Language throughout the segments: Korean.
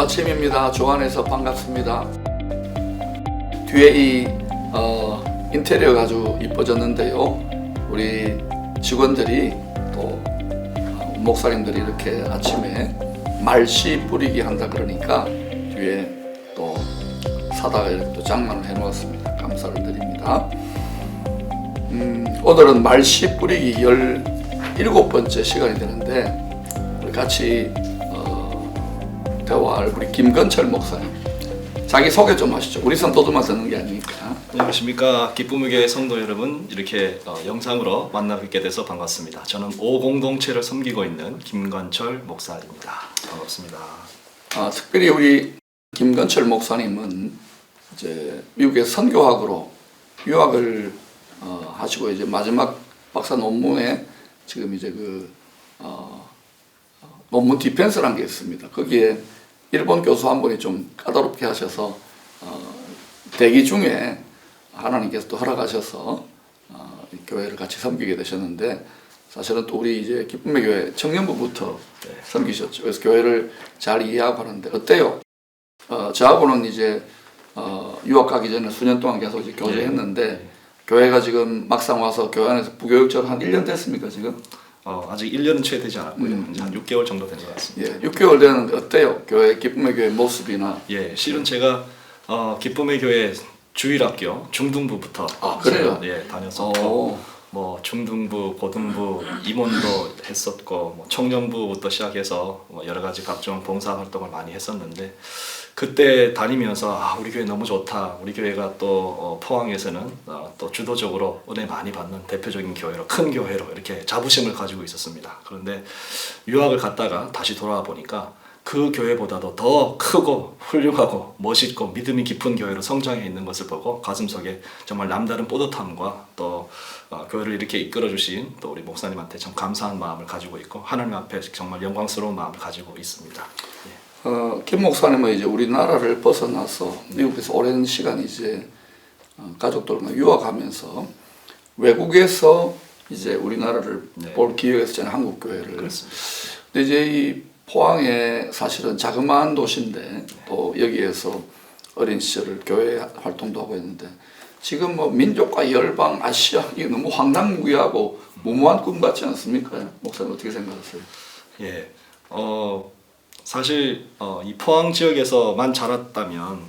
아침입니다. 조안에서 반갑습니다. 뒤에 이 인테리어가 아주 이뻐졌는데요. 우리 직원들이 또 목사님들이 이렇게 아침에 말씨 뿌리기 한다 그러니까 뒤에 또 사다가 이렇게 또 장만을 해 놓았습니다. 감사를 드립니다. 오늘은 말씨 뿌리기 17번째 시간이 되는데 우리 같이 대화할 우리 김건철 목사님 자기 소개 좀 하시죠. 우리 성도들만 듣는 게 아니니까. 안녕하십니까. 기쁨의 교회 성도 여러분, 이렇게 영상으로 만나 뵙게 돼서 반갑습니다. 저는 5공동체를 섬기고 있는 김건철 목사입니다. 반갑습니다. 특별히 우리 김건철 목사님은 이제 미국의 선교학으로 유학을 하시고 이제 마지막 박사 논문에 지금 이제 논문 디펜스라는 게 있습니다. 거기에 일본 교수 한 분이 좀 까다롭게 하셔서 대기 중에 하나님께서 또 허락하셔서 이 교회를 같이 섬기게 되셨는데 사실은 또 우리 이제 기쁨의 교회 청년부부터 섬기셨죠. 그래서 교회를 잘 이해하고 하는데 어때요? 저하고는 이제 유학 가기 전에 수년 동안 계속 이제 교제했는데 교회가 지금 막상 와서 교회 안에서 부교육처럼 한 1년 됐습니까 지금? 아직 1년은 채 되지 않았고요. 한 6개월 정도 된 것 같습니다. 예, 6개월 되는데 어때요? 교회 기쁨의 교회 모습이나? 예, 실은 제가 기쁨의 교회 주일학교 중등부부터 그래요? 다녔었고 뭐 중등부, 고등부, 임원도 했었고 뭐 청년부부터 시작해서 뭐 여러 가지 각종 봉사 활동을 많이 했었는데 그때 다니면서 우리 교회 너무 좋다. 우리 교회가 또 포항에서는 또 주도적으로 은혜 많이 받는 대표적인 교회로, 큰 교회로 이렇게 자부심을 가지고 있었습니다. 그런데 유학을 갔다가 다시 돌아와 보니까 그 교회보다도 더 크고 훌륭하고 멋있고 믿음이 깊은 교회로 성장해 있는 것을 보고 가슴속에 정말 남다른 뿌듯함과 또 교회를 이렇게 이끌어 주신 또 우리 목사님한테 참 감사한 마음을 가지고 있고 하나님 앞에 정말 영광스러운 마음을 가지고 있습니다. 예. 김 목사님은 이제 우리나라를 벗어나서 미국에서 오랜 시간 이제 가족들과 유학하면서 외국에서 이제 우리나라를 볼 기회가 있었잖아요. 한국 교회를. 그렇습니다. 근데 이제 이 포항에 사실은 자그마한 도시인데 또 여기에서 어린 시절을 교회 활동도 하고 있는데 지금 뭐 민족과 열방, 아시아 이게 너무 황당무계하고 무모한 꿈 같지 않습니까? 목사님 어떻게 생각하세요? 예, 사실 이 포항 지역에서만 자랐다면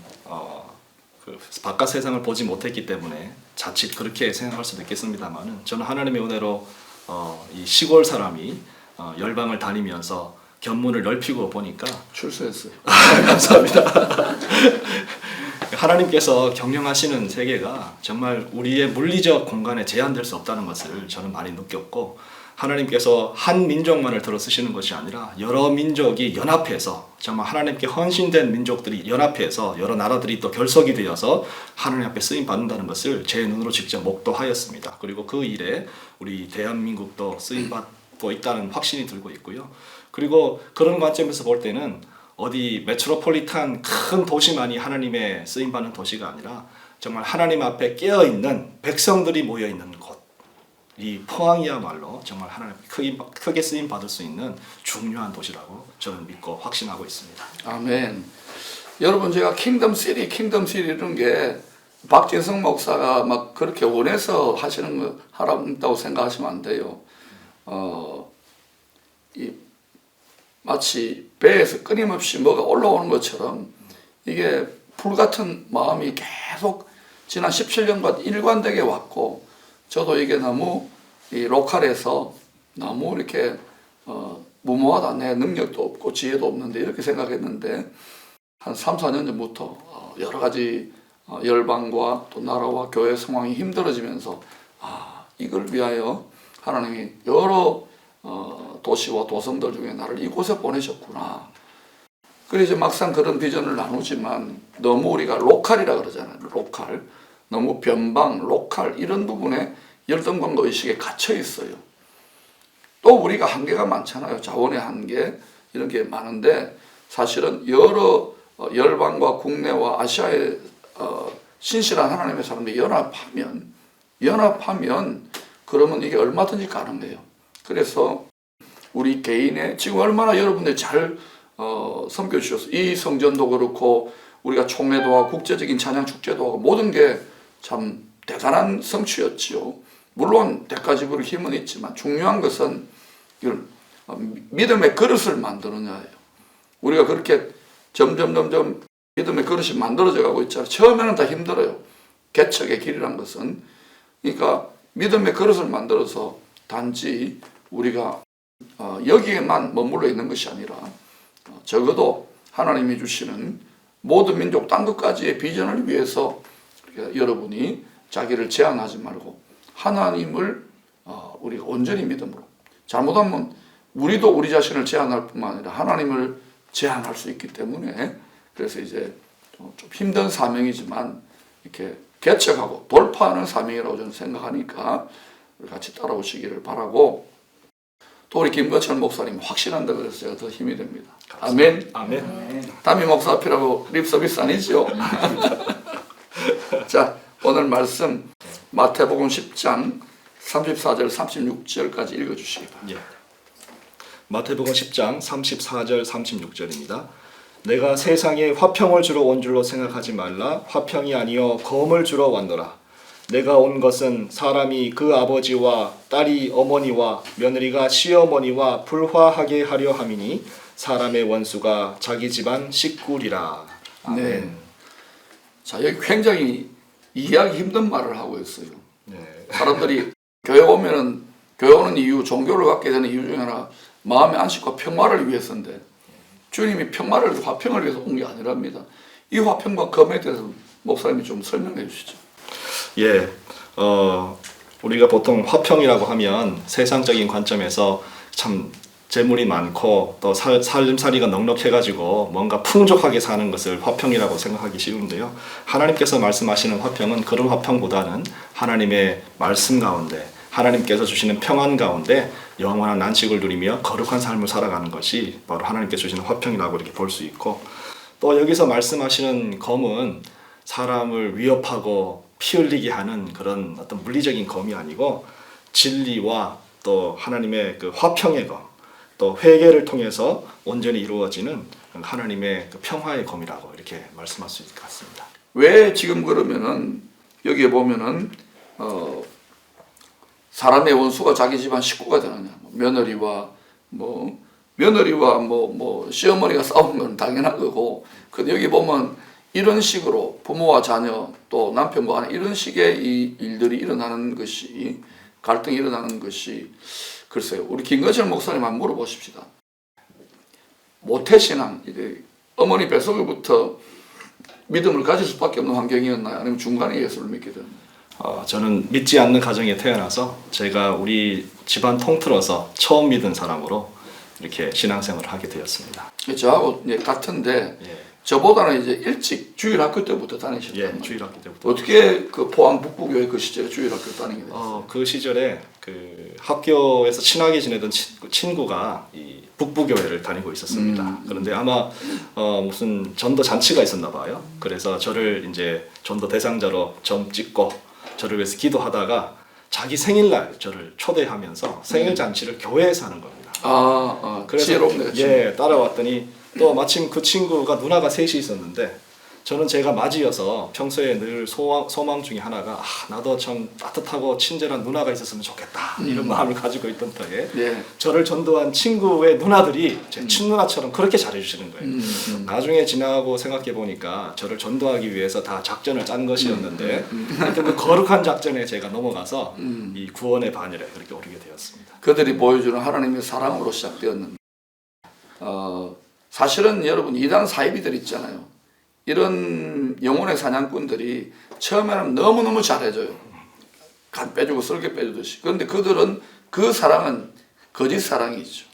그 바깥 세상을 보지 못했기 때문에 자칫 그렇게 생각할 수도 있겠습니다만은 저는 하나님의 은혜로 이 시골 사람이 열방을 다니면서 견문을 넓히고 보니까 출세했어요. 감사합니다. 하나님께서 경영하시는 세계가 정말 우리의 물리적 공간에 제한될 수 없다는 것을 저는 많이 느꼈고 하나님께서 한 민족만을 들어 쓰시는 것이 아니라 여러 민족이 연합해서 정말 하나님께 헌신된 민족들이 연합해서 여러 나라들이 또 결속이 되어서 하나님 앞에 쓰임 받는다는 것을 제 눈으로 직접 목도하였습니다. 그리고 그 일에 우리 대한민국도 쓰임 받고 있다는 확신이 들고 있고요. 그리고 그런 관점에서 볼 때는 어디 메트로폴리탄 큰 도시만이 하나님의 쓰임 받는 도시가 아니라 정말 하나님 앞에 깨어 있는 백성들이 모여 있는 곳. 이 포항이야말로 정말 하나님 크게 쓰임 받을 수 있는 중요한 도시라고 저는 믿고 확신하고 있습니다. 아멘. 여러분 제가 킹덤시티 이런 게 박진성 목사가 막 그렇게 원해서 하시는 거 하라고 생각하시면 안 돼요. 마치 배에서 끊임없이 뭐가 올라오는 것처럼 이게 불같은 마음이 계속 지난 17년간 일관되게 왔고 저도 이게 너무 이 로컬에서 너무 이렇게 무모하다. 내 능력도 없고 지혜도 없는데 이렇게 생각했는데 한 3, 4년 전부터 여러 가지 열방과 또 나라와 교회 상황이 힘들어지면서 이걸 위하여 하나님이 여러 도시와 도성들 중에 나를 이곳에 보내셨구나. 그래서 막상 그런 비전을 나누지만 너무 우리가 로컬이라 그러잖아요. 로컬. 너무 변방, 로컬 이런 부분에 열등감과 의식에 갇혀 있어요. 또 우리가 한계가 많잖아요. 자원의 한계 이런 게 많은데 사실은 여러 열방과 국내와 아시아의 신실한 하나님의 사람들이 연합하면 그러면 이게 얼마든지 가능해요. 그래서 우리 개인의 지금 얼마나 여러분들이 잘 섬겨주셔서 이 성전도 그렇고 우리가 총회도 하고 국제적인 찬양 축제도 하고 모든 게 참 대단한 성취였지요. 물론 대가 지불 힘은 있지만 중요한 것은 이걸 믿음의 그릇을 만드느냐예요. 우리가 그렇게 점점 믿음의 그릇이 만들어져 가고 있잖아요. 처음에는 다 힘들어요. 개척의 길이란 것은. 그러니까 믿음의 그릇을 만들어서 단지 우리가 여기에만 머물러 있는 것이 아니라 적어도 하나님이 주시는 모든 민족 땅 끝까지의 비전을 위해서 여러분이 자기를 제한하지 말고 하나님을 우리가 온전히 믿음으로, 잘못하면 우리도 우리 자신을 제한할 뿐만 아니라 하나님을 제한할 수 있기 때문에, 그래서 이제 좀 힘든 사명이지만 이렇게 개척하고 돌파하는 사명이라고 저는 생각하니까 우리 같이 따라오시기를 바라고, 또 우리 김거철 목사님 확신한다 그래서 제가 더 힘이 됩니다. 아멘. 아멘. 담임 목사 앞이라고 립 서비스 아니죠? 자, 오늘 말씀 마태복음 10장 34절 36절까지 읽어주시기 바랍니다. 예. 마태복음 10장 34절 36절입니다. 내가 세상에 화평을 주러 온 줄로 생각하지 말라. 화평이 아니요 검을 주러 왔노라. 내가 온 것은 사람이 그 아버지와 딸이 어머니와 며느리가 시어머니와 불화하게 하려 함이니 사람의 원수가 자기 집안 식구리라. 아멘. 네. 자, 여기 굉장히 이해하기 힘든 말을 하고 있어요. 네. 사람들이 교회 오면은, 교회 오는 이유, 종교를 갖게 되는 이유 중에 하나 마음의 안식과 평화를 위해서인데, 주님이 평화를, 화평을 위해서 온 게 아니랍니다. 이 화평과 검에 대해서 목사님이 좀 설명해 주시죠. 예, 우리가 보통 화평이라고 하면 세상적인 관점에서 참 재물이 많고 또 살림살이가 넉넉해가지고 뭔가 풍족하게 사는 것을 화평이라고 생각하기 쉬운데요. 하나님께서 말씀하시는 화평은 그런 화평보다는 하나님의 말씀 가운데, 하나님께서 주시는 평안 가운데 영원한 안식을 누리며 거룩한 삶을 살아가는 것이 바로 하나님께서 주시는 화평이라고 이렇게 볼 수 있고, 또 여기서 말씀하시는 검은 사람을 위협하고 피 흘리게 하는 그런 어떤 물리적인 검이 아니고 진리와 또 하나님의 그 화평의 검, 또 회개를 통해서 온전히 이루어지는 하나님의 그 평화의 검이라고 이렇게 말씀할 수 있을 것 같습니다. 왜 지금 그러면은 여기에 보면은 사람의 원수가 자기 집안 식구가 되느냐? 며느리와 시어머니가 싸우는 건 당연한 거고, 근데 여기 보면 이런 식으로 부모와 자녀 또 남편과 아내 이런 식의 이 일들이 일어나는 것이, 갈등이 일어나는 것이, 글쎄요, 우리 김거철 목사님 한번 물어보십시다. 모태신앙, 어머니 뱃속에부터 믿음을 가질 수밖에 없는 환경이었나요? 아니면 중간에 예수를 믿게 됐나요? 저는 믿지 않는 가정에 태어나서 제가 우리 집안 통틀어서 처음 믿은 사람으로 이렇게 신앙생활을 하게 되었습니다. 저하고 같은데, 예. 저보다는 이제 일찍 주일학교 때부터 다니셨단 말이에요. 주일학교 때부터. 어떻게 그 포항 북부교회 그 시절에 주일학교 다니게 됐어요? 그 시절에 그 학교에서 친하게 지내던 친구가 이 북부교회를 다니고 있었습니다. 그런데 아마 무슨 전도 잔치가 있었나 봐요. 그래서 저를 이제 전도 대상자로 점 찍고 저를 위해서 기도하다가 자기 생일날 저를 초대하면서 생일 잔치를 교회에서 하는 겁니다. 그래서 지혜롭네요. 따라왔더니 또 마침 그 친구가 누나가 셋이 있었는데, 저는 제가 맞이어서 평소에 늘 소망 중에 하나가 나도 참 따뜻하고 친절한 누나가 있었으면 좋겠다 이런 마음을 가지고 있던 터에 저를 전도한 친구의 누나들이 제 친누나처럼 그렇게 잘해주시는 거예요. 나중에 지나고 생각해 보니까 저를 전도하기 위해서 다 작전을 짠 것이었는데 하여튼 그 거룩한 작전에 제가 넘어가서 이 구원의 반열에 그렇게 오르게 되었습니다. 그들이 보여주는 하나님의 사랑으로 시작되었는데, 사실은 여러분 이단 사이비들 있잖아요. 이런 영혼의 사냥꾼들이 처음에는 너무너무 잘해줘요. 간 빼주고 썰개 빼주듯이. 그런데 그들은 그 사랑은 거짓 사랑이죠.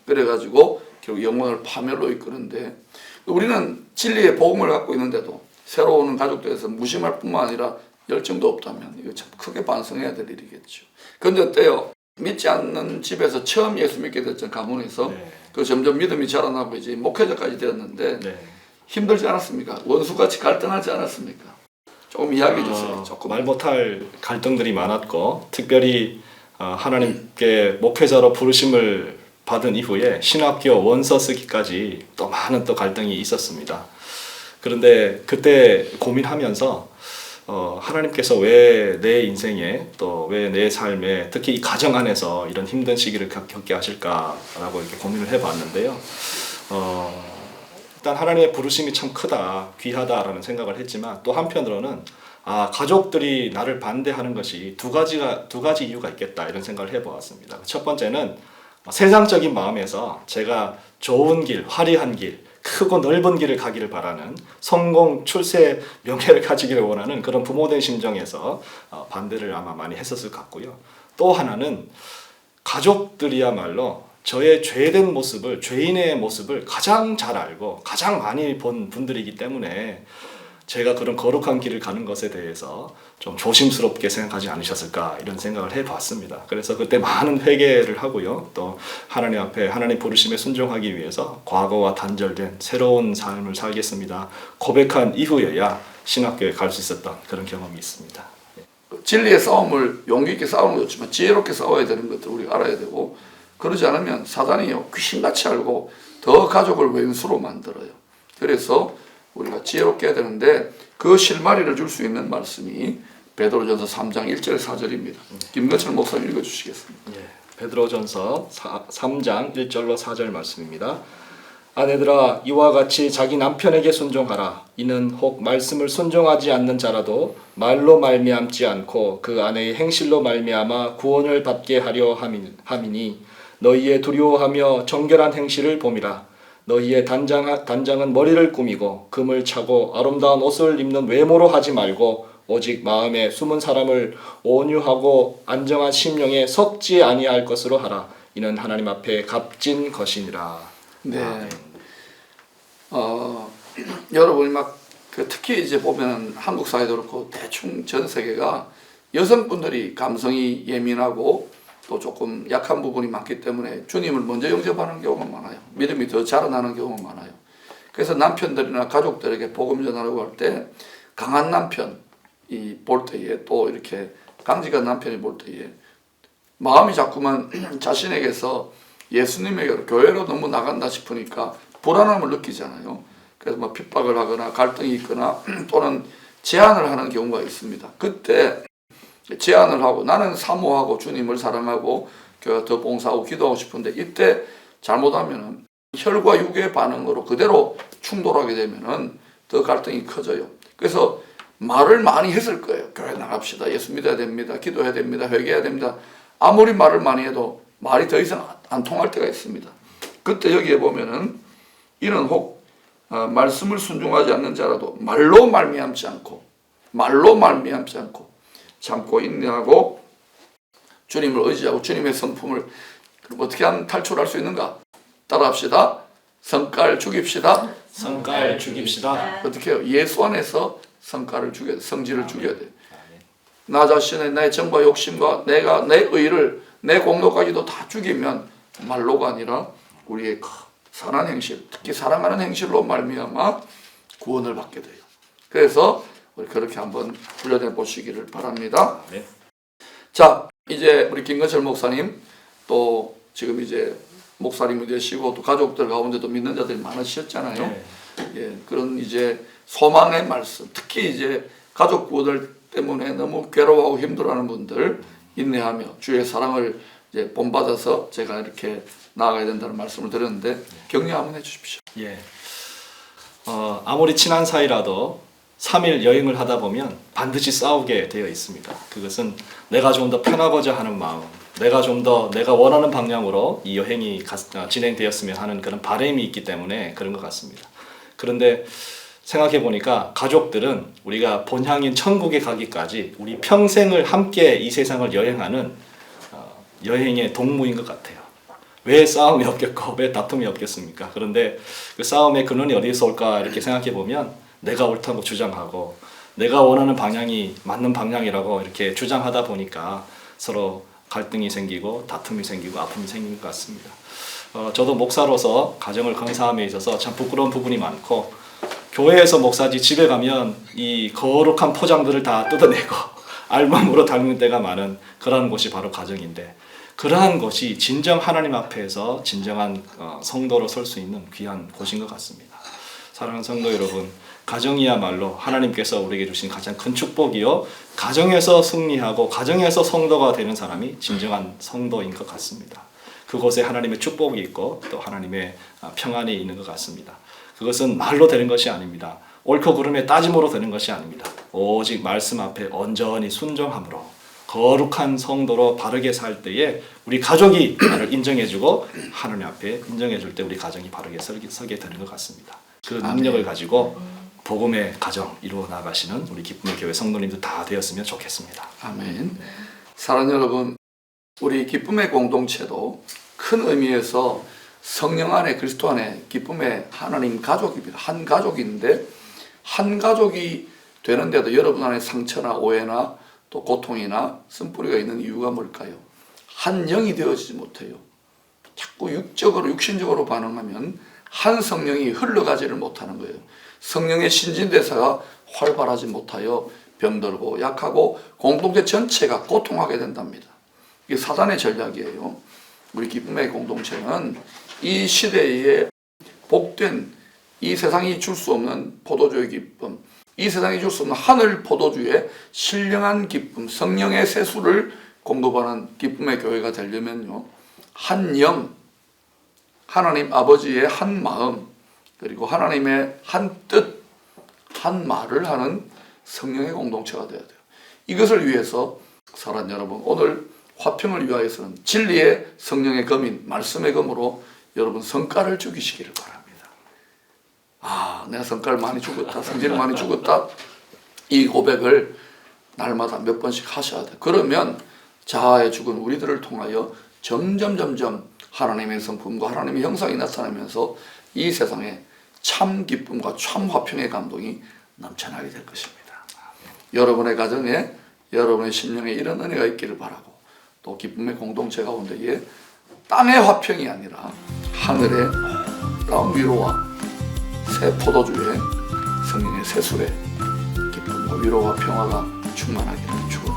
그래가지고 결국 영혼을 파멸로 이끄는데, 우리는 진리의 복음을 갖고 있는데도 새로 오는 가족들에서 무심할 뿐만 아니라 열정도 없다면 이거 참 크게 반성해야 될 일이겠죠. 그런데 어때요? 믿지 않는 집에서 처음 예수 믿게 됐던 가문에서 그 점점 믿음이 자라나고 이제 목회자까지 되었는데 힘들지 않았습니까? 원수같이 갈등하지 않았습니까? 조금 이야기해 주세요. 조금. 말 못할 갈등들이 많았고, 특별히 하나님께 목회자로 부르심을 받은 이후에 신학교 원서 쓰기까지 또 많은 또 갈등이 있었습니다. 그런데 그때 고민하면서 하나님께서 왜 내 인생에 또 왜 내 삶에 특히 이 가정 안에서 이런 힘든 시기를 겪게 하실까라고 이렇게 고민을 해봤는데요. 일단 하나님의 부르심이 참 크다, 귀하다라는 생각을 했지만 또 한편으로는 가족들이 나를 반대하는 것이 두 가지 이유가 있겠다 이런 생각을 해보았습니다. 첫 번째는 세상적인 마음에서 제가 좋은 길, 화려한 길, 크고 넓은 길을 가기를 바라는 성공, 출세, 명예를 가지기를 원하는 그런 부모된 심정에서 반대를 아마 많이 했었을 것 같고요. 또 하나는 가족들이야말로 저의 죄된 모습을, 죄인의 모습을 가장 잘 알고 가장 많이 본 분들이기 때문에 제가 그런 거룩한 길을 가는 것에 대해서 좀 조심스럽게 생각하지 않으셨을까 이런 생각을 해봤습니다. 그래서 그때 많은 회개를 하고요. 또 하나님 앞에 하나님 부르심에 순종하기 위해서 과거와 단절된 새로운 삶을 살겠습니다. 고백한 이후에야 신학교에 갈 수 있었던 그런 경험이 있습니다. 진리의 싸움을 용기 있게 싸우는 것도 좋지만 지혜롭게 싸워야 되는 것도 우리가 알아야 되고, 그러지 않으면 사단이요 귀신같이 알고 더 가족을 왼수로 만들어요. 그래서 우리가 지혜롭게 해야 되는데 그 실마리를 줄 수 있는 말씀이 베드로전서 3장 1절 4절입니다. 김건철 목사님 읽어주시겠습니다. 베드로전서 3장 1절로 4절 말씀입니다. 아내들아 이와 같이 자기 남편에게 순종하라. 이는 혹 말씀을 순종하지 않는 자라도 말로 말미암지 않고 그 아내의 행실로 말미암아 구원을 받게 하려 함이니 너희의 두려워하며 정결한 행실을 봄이라. 너희의 단장은 머리를 꾸미고 금을 차고 아름다운 옷을 입는 외모로 하지 말고 오직 마음에 숨은 사람을 온유하고 안정한 심령에 섞지 아니할 것으로 하라. 이는 하나님 앞에 값진 것이니라. 네. 여러분이 특히 이제 보면 한국 사회도 그렇고 대충 전 세계가 여성분들이 감성이 예민하고 또 조금 약한 부분이 많기 때문에 주님을 먼저 영접하는 경우가 많아요. 믿음이 더 자라나는 경우가 많아요. 그래서 남편들이나 가족들에게 복음 전하라고 할 때 강한 남편이 볼 때에 또 이렇게 강직한 남편이 볼 때에 마음이 자꾸만 자신에게서 예수님에게로 교회로 너무 나간다 싶으니까 불안함을 느끼잖아요. 그래서 뭐 핍박을 하거나 갈등이 있거나 또는 제안을 하는 경우가 있습니다. 그때 제안을 하고 나는 사모하고 주님을 사랑하고 교회 더 봉사하고 기도하고 싶은데 이때 잘못하면은 혈과 육의 반응으로 그대로 충돌하게 되면은 더 갈등이 커져요. 그래서 말을 많이 했을 거예요. 교회 나갑시다. 예수 믿어야 됩니다. 기도해야 됩니다. 회개해야 됩니다. 아무리 말을 많이 해도 말이 더 이상 안 통할 때가 있습니다. 그때 여기에 보면은 이는 혹 말씀을 순종하지 않는 자라도 말로 말미암지 않고 참고 인내하고 주님을 의지하고 주님의 성품을 그럼 어떻게 하면 탈출할 수 있는가? 따라합시다. 성깔 죽입시다. 성깔 죽입시다. 어떻게 해요? 예수 안에서 성깔을 죽여야 돼. 성질을 죽여야 돼. 나 자신의 내 정과 욕심과 내가 내 의를 내 공로까지도 다 죽이면 말로가 아니라 우리의 선한 행실, 특히 사랑하는 행실로 말미암아 구원을 받게 돼요. 그래서 우리 그렇게 한번 훈련해 보시기를 바랍니다. 네. 자, 이제 우리 김건철 목사님 또 지금 이제 목사님이 되시고 또 가족들 가운데도 믿는 자들이 많으셨잖아요. 네. 예, 그런 이제 소망의 말씀, 특히 이제 가족 구원을 때문에 너무 괴로워하고 힘들어하는 분들 인내하며 주의 사랑을 이제 본받아서 제가 이렇게 나아가야 된다는 말씀을 드렸는데 격려 한번 해주십시오. 예. 아무리 친한 사이라도 3일 여행을 하다 보면 반드시 싸우게 되어 있습니다. 그것은 내가 좀 더 편하고자 하는 마음, 내가 좀 더 내가 원하는 방향으로 이 여행이 진행되었으면 하는 그런 바람이 있기 때문에 그런 것 같습니다. 그런데 생각해 보니까 가족들은 우리가 본향인 천국에 가기까지 우리 평생을 함께 이 세상을 여행하는 여행의 동무인 것 같아요. 왜 싸움이 없겠고 왜 다툼이 없겠습니까? 그런데 그 싸움의 근원이 어디서 올까 이렇게 생각해 보면 내가 옳다고 주장하고 내가 원하는 방향이 맞는 방향이라고 이렇게 주장하다 보니까 서로 갈등이 생기고 다툼이 생기고 아픔이 생기는 것 같습니다. 저도 목사로서 가정을 건사함에 있어서 참 부끄러운 부분이 많고 교회에서 목사지 집에 가면 이 거룩한 포장들을 다 뜯어내고 알몸으로 다니는 때가 많은 그런 곳이 바로 가정인데 그러한 것이 진정 하나님 앞에서 진정한 성도로 설 수 있는 귀한 곳인 것 같습니다. 사랑하는 성도 여러분, 가정이야말로 하나님께서 우리에게 주신 가장 큰 축복이요, 가정에서 승리하고 가정에서 성도가 되는 사람이 진정한 성도인 것 같습니다. 그곳에 하나님의 축복이 있고 또 하나님의 평안이 있는 것 같습니다. 그것은 말로 되는 것이 아닙니다. 옳고 그름의 따짐으로 되는 것이 아닙니다. 오직 말씀 앞에 온전히 순종함으로 거룩한 성도로 바르게 살 때에 우리 가족이 나를 인정해주고 하나님 앞에 인정해줄 때 우리 가정이 바르게 서게 되는 것 같습니다. 그 능력을 가지고 복음의 가정 이루어 나가시는 우리 기쁨의 교회 성도님들 다 되었으면 좋겠습니다. 아멘. 사랑하는 여러분, 우리 기쁨의 공동체도 큰 의미에서 성령 안에 그리스도 안에 기쁨의 하나님 가족입니다. 한 가족인데 한 가족이 되는데도 여러분 안에 상처나 오해나 또 고통이나 쓴뿌리가 있는 이유가 뭘까요? 한 영이 되어지지 못해요. 자꾸 육신적으로 반응하면 한 성령이 흘러가지를 못하는 거예요. 성령의 신진대사가 활발하지 못하여 병들고 약하고 공동체 전체가 고통하게 된답니다. 이게 사단의 전략이에요. 우리 기쁨의 공동체는 이 시대에 복된 이 세상이 줄 수 없는 포도주의 기쁨, 이 세상이 줄 수 없는 하늘 포도주의 신령한 기쁨, 성령의 세수를 공급하는 기쁨의 교회가 되려면요, 한 영, 하나님 아버지의 한 마음, 그리고 하나님의 한 뜻, 한 말을 하는 성령의 공동체가 되어야 돼요. 이것을 위해서 사랑하는 여러분, 오늘 화평을 위하여서는 진리의 성령의 검인, 말씀의 검으로 여러분 성과를 죽이시기를 바랍니다. 내가 성과를 많이 죽었다, 성질을 많이 죽었다, 이 고백을 날마다 몇 번씩 하셔야 돼요. 그러면 자아에 죽은 우리들을 통하여 점점 하나님의 성품과 하나님의 형상이 나타나면서 이 세상에 참 기쁨과 참 화평의 감동이 넘쳐나게 될 것입니다. 여러분의 가정에, 여러분의 심령에 이런 은혜가 있기를 바라고, 또 기쁨의 공동체 가운데에 땅의 화평이 아니라 하늘의 놀라운 위로와 새 포도주의 성령의 세술의 기쁨과 위로와 평화가 충만하기를 축원합니다.